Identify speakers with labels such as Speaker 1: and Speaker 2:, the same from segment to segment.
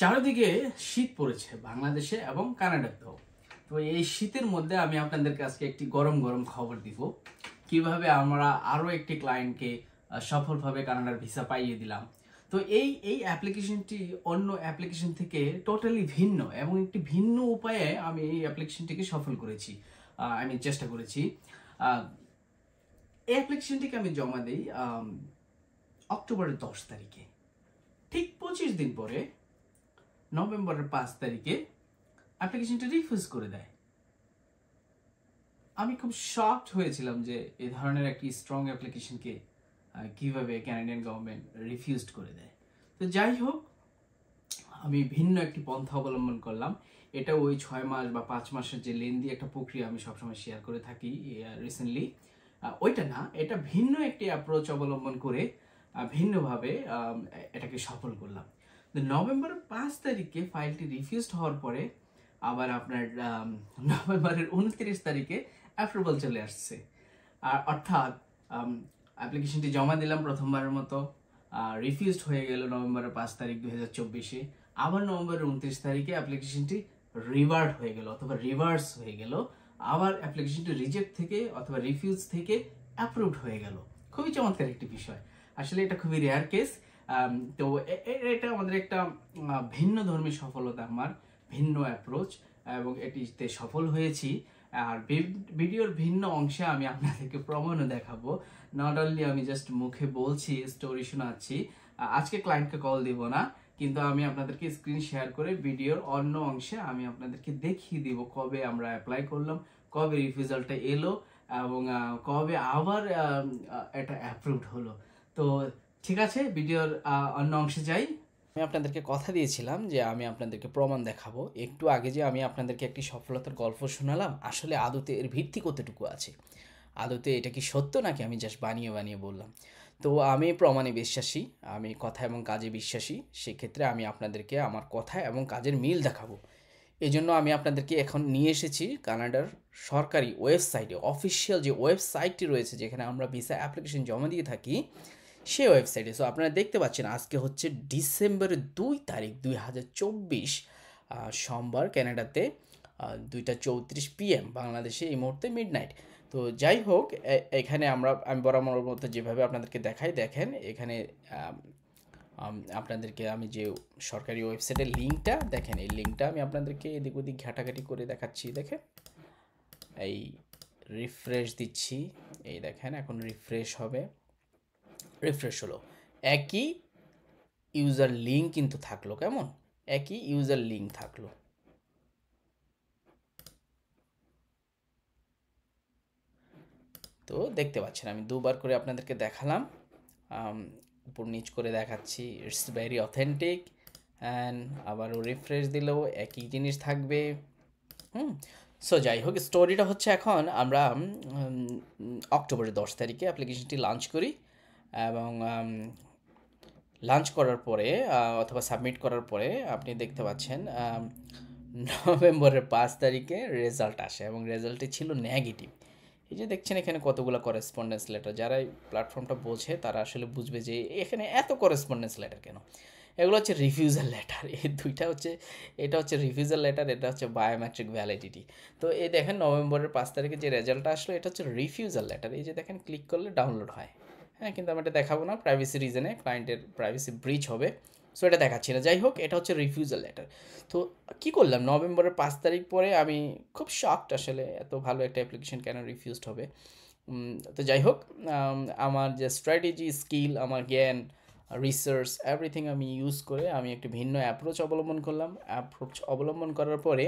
Speaker 1: চারিদিকে শীত পড়েছে বাংলাদেশে এবং কানাডাতেও। তো এই শীতের মধ্যে আমি আপনাদেরকে আজকে একটি গরম গরম খবর দিব, কিভাবে আমরা আরো একটি ক্লায়েন্টকে সফলভাবে কানাডার ভিসা পাইয়ে দিলাম। তো এই অ্যাপ্লিকেশনটি অন্য অ্যাপ্লিকেশন থেকে টোটালি ভিন্ন এবং একটি ভিন্ন উপায়ে আমি এই অ্যাপ্লিকেশনটিকে সফল করেছি। আমি চেষ্টা করেছি। এই অ্যাপ্লিকেশনটিকে আমি জমা দিই অক্টোবরের 10 তারিখে। ঠিক 25 দিন পরে নভেম্বরের 5 তারিখে অ্যাপ্লিকেশনটা রিফিউজ করে দেয়। আমি খুব শকড হয়েছিলাম যে এই ধরনের একটি স্ট্রং অ্যাপ্লিকেশনকে কিভাবে ক্যানাডিয়ান গভর্নমেন্ট রিফিউজড করে দেয়। তো যাই হোক, আমি ভিন্ন একটি পন্থা অবলম্বন করলাম। এটা ওই 6 মাস বা 5 মাসের যে লেন্দি একটা প্রক্রিয়া আমি সবসময় শেয়ার করে থাকি রিসেন্টলি, ওইটা না, এটা ভিন্ন একটি অ্যাপ্রোচ অবলম্বন করে ভিন্নভাবে এটাকে সফল করলাম। নভেম্বর 5 তারিখে ফাইলটি রিফিউজড হওয়ার পরে আবার আপনার নভেম্বরের 29 তারিখে অ্যাপ্রুভাল চলে আসছে। অর্থাৎ অ্যাপ্লিকেশনটি জমা দিলাম প্রথমবারের মতো, রিফিউজড হয়ে গেল নভেম্বরের 5 তারিখ 2024-এ। আবার নভেম্বরের 29 তারিখে অ্যাপ্লিকেশনটি রিভার্ট হয়ে গেল অথবা রিভার্স হয়ে গেল। আবার অ্যাপ্লিকেশনটি রিজেক্ট থেকে অথবা রিফিউজ থেকে অ্যাপ্রুভড হয়ে গেল। খুবই চমৎকার একটি বিষয়। আসলে এটা খুবই রেয়ার কেস। তো এটা আমাদের একটা ভিন্ন ধর্মী সফলতা, আমার ভিন্ন অ্যাপ্রোচ, এবং এটিতে সফল হয়েছি। আর ভিডিওর ভিন্ন অংশে আমি আপনাদেরকে প্রমাণও দেখাবো। নট অনলি আমি জাস্ট মুখে বলছি, স্টোরি শোনাচ্ছি। আজকে ক্লায়েন্টকে কল দিব না, কিন্তু আমি আপনাদেরকে স্ক্রিন শেয়ার করে ভিডিওর অন্য অংশে আমি আপনাদেরকে দেখিয়ে দিব কবে আমরা অ্যাপ্লাই করলাম, কবে রিফিউজালটা এলো, এবং কবে আবার এটা অ্যাপ্রুভড হলো। তো ঠিক আছে, ভিডিওর অন্য অংশে যাই। আমি আপনাদেরকে কথা দিয়েছিলাম যে আমি আপনাদেরকে প্রমাণ দেখাবো। একটু আগে যে আমি আপনাদেরকে একটি সফলতার গল্প শোনালাম, আসলে আদতে এর ভিত্তি কতটুকু আছে, আদতে এটা কি সত্য নাকি আমি জাস্ট বানিয়ে বানিয়ে বললাম। তো আমি প্রমাণে বিশ্বাসী, আমি কথা এবং কাজে বিশ্বাসী। সেক্ষেত্রে আমি আপনাদেরকে আমার কথা এবং কাজের মিল দেখাবো। এই জন্য আমি আপনাদেরকে এখন নিয়ে এসেছি কানাডার সরকারি ওয়েবসাইটে, অফিসিয়াল যে ওয়েবসাইটটি রয়েছে যেখানে আমরা ভিসা অ্যাপ্লিকেশন জমা দিয়ে থাকি, সেই ওয়েবসাইটে। সো আপনারা দেখতে পাচ্ছেন আজকে হচ্ছে ডিসেম্বরের 2 তারিখ 2024, সোমবার, ক্যানাডাতে 2:34 PM, বাংলাদেশে এই মুহূর্তে মিডনাইট। তো যাই হোক, এখানে আমি বরাবর মতো যেভাবে আপনাদেরকে দেখাই, দেখেন এখানে আপনাদেরকে আমি যে সরকারি ওয়েবসাইটের লিঙ্কটা দেখেন, এই লিঙ্কটা আমি আপনাদেরকে এদিক ওদিক ঘাটাঘাটি করে দেখাচ্ছি। দেখেন, এই রিফ্রেশ দিচ্ছি, এই দেখেন এখন রিফ্রেশ হবে। রিফ্রেশ হলো, একই ইউজার লিঙ্ক কিন্তু থাকলো। কেমন? একই ইউজার লিঙ্ক থাকলো। তো দেখতে পাচ্ছেন আমি দুবার করে আপনাদেরকে দেখালাম, উপর নিচ করে দেখাচ্ছি। It's very authentic. অ্যান্ড আবারও রিফ্রেশ দিলেও একই জিনিস থাকবে। সো যাই হোক, স্টোরিটা হচ্ছে এখন আমরা অক্টোবরের 10 তারিখে অ্যাপ্লিকেশনটি লঞ্চ করি, এবং লঞ্চ করার পরে অথবা সাবমিট করার পরে আপনি দেখতে পাচ্ছেন নভেম্বরের 5 তারিখে রেজাল্ট আসে, এবং রেজাল্টটি ছিল নেগেটিভ। এই যে দেখছেন এখানে কতগুলো করেসপন্ডেন্স লেটার। যারা এই প্ল্যাটফর্মটা বোঝে তারা আসলে বুঝবে যে এখানে এত করেসপন্ডেন্স লেটার কেন। এগুলো হচ্ছে রিফিউজাল লেটার। এই দুইটা হচ্ছে, এটা হচ্ছে রিফিউজাল লেটার, এটা হচ্ছে বায়োমেট্রিক ভ্যালিডিটি। তো এই দেখেন নভেম্বরের 5 তারিখে যে রেজাল্টটা আসলো, এটা হচ্ছে রিফিউজাল লেটার। এই যে দেখেন, ক্লিক করলে ডাউনলোড হয়। হ্যাঁ, কিন্তু আমি এটা দেখাবো না, প্রাইভেসি রিজনে, ক্লায়েন্টের প্রাইভেসি ব্রিচ হবে। সো এটা দেখাচ্ছি না। যাই হোক, এটা হচ্ছে রিফিউজাল লেটার। তো কী করলাম, নভেম্বরের 5 তারিখ পরে আমি খুব শকড, আসলে এত ভালো একটা অ্যাপ্লিকেশন কেন রিফিউজড হবে। তো যাই হোক, আমার যে স্ট্র্যাটেজি, স্কিল, আমার জ্ঞান, রিসার্চ, এভরিথিং আমি ইউজ করে আমি একটি ভিন্ন অ্যাপ্রোচ অবলম্বন করলাম। অ্যাপ্রোচ অবলম্বন করার পরে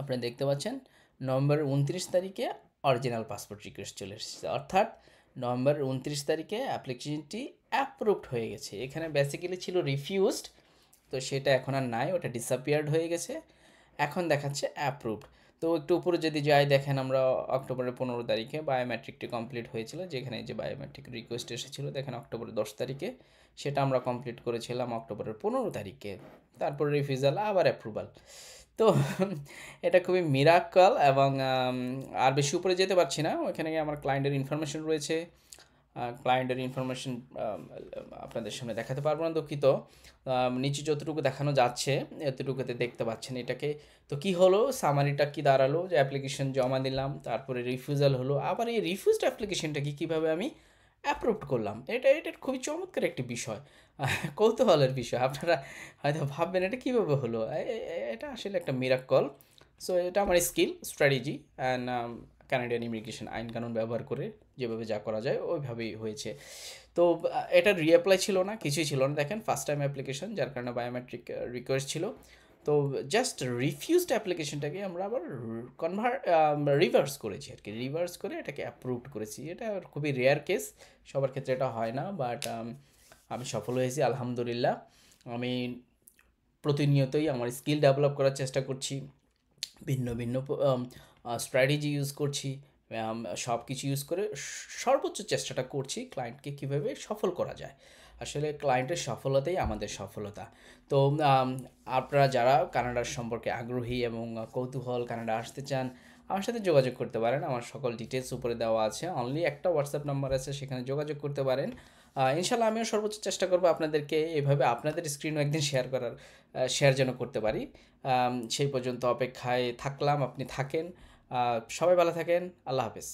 Speaker 1: আপনারা দেখতে পাচ্ছেন নভেম্বরের 29 তারিখে অরিজিনাল পাসপোর্ট রিকোয়েস্ট চলে এসেছে। অর্থাৎ নভেম্বরের 29 তারিখে অ্যাপ্লিকেশনটি অ্যাপ্রুভড হয়ে গেছে। এখানে বেসিক্যালি ছিল রিফিউজড, তো সেটা এখন আর নাই, ওটা ডিসঅ্যাপিয়ার্ড হয়ে গেছে। এখন দেখাচ্ছে অ্যাপ্রুভড। তো একটু উপরে যদি যাই, দেখেন আমরা অক্টোবরের 15 তারিখে বায়োমেট্রিকটি কমপ্লিট হয়েছিল, যেখানে যে বায়োমেট্রিক রিকোয়েস্ট এসেছিলো দেখেন অক্টোবরের 10 তারিখে, সেটা আমরা কমপ্লিট করেছিলাম অক্টোবরের 15 তারিখে। তারপর রিফিউজাল, আবার অ্যাপ্রুভাল। তো এটা খুবই মিরাকল, এবং আর বেশি উপরে যেতে পারছি না। ওইখানে আমার ক্লায়েন্টের ইনফরমেশন রয়েছে, ক্লায়েন্টের ইনফরমেশন আপনাদের সামনে দেখাতে পারবো না, দুঃখিত। নিচে যতটুকু দেখানো যাচ্ছে এতটুকুতে দেখতে পাচ্ছেন এটাকে। তো কি হলো, সামারিটা কি দাঁড়ালো, যে অ্যাপ্লিকেশন জমা দিলাম, তারপরে রিফিউজাল হলো, আবার এই রিফিউজড অ্যাপ্লিকেশনটাকে কীভাবে আমি অ্যাপ্রুভ করলাম। এটা খুবই চমৎকার একটি বিষয়, কৌতূহলের বিষয়। আপনারা হয়তো ভাববেন এটা কীভাবে হলো, এটা আসলে একটা মিরাক্কল। সো এটা আমার skill, strategy and Canadian immigration আইন কানুন ব্যবহার করে যেভাবে যা করা যায় ওইভাবেই হয়েছে। তো এটা রিঅ্যাপ্লাই ছিল না, কিছুই ছিল না। দেখেন ফার্স্ট টাইম অ্যাপ্লিকেশন, যার কারণে বায়োমেট্রিক রিকোয়েস্ট ছিল। তো জাস্ট রিফিউজড অ্যাপ্লিকেশনটাকে আমরা আবার রিভার্স করেছি আর কি, রিভার্স করে এটাকে অ্যাপ্রুভড করেছি। এটা খুবই রেয়ার কেস, সবার ক্ষেত্রে এটা হয় না, বাট আমি সফল হয়েছি আলহামদুলিল্লাহ। আমি প্রতিনিয়তই আমার স্কিল ডেভেলপ করার চেষ্টা করছি, ভিন্ন ভিন্ন স্ট্র্যাটেজি ইউজ করছি, সব কিছু ইউজ করে সর্বোচ্চ চেষ্টাটা করছি ক্লায়েন্টকে কীভাবে সফল করা যায়। আসলে ক্লায়েন্টের সফলতাই আমাদের সফলতা। তো আপনারা যারা কানাডার সম্পর্কে আগ্রহী এবং কৌতূহল, কানাডা আসতে চান, আমার সাথে যোগাযোগ করতে পারেন। আমার সকল ডিটেলস উপরে দেওয়া আছে, অনলি একটা হোয়াটসঅ্যাপ নাম্বার আছে, সেখানে যোগাযোগ করতে পারেন। ইনশাল্লাহ আমিও সর্বোচ্চ চেষ্টা করবো আপনাদেরকে এভাবে আপনাদের স্ক্রিনও একদিন শেয়ার যেন করতে পারি। সেই পর্যন্ত অপেক্ষায় থাকলাম, আপনি থাকেন। সবাই ভালো থাকেন, আল্লাহ হাফেজ।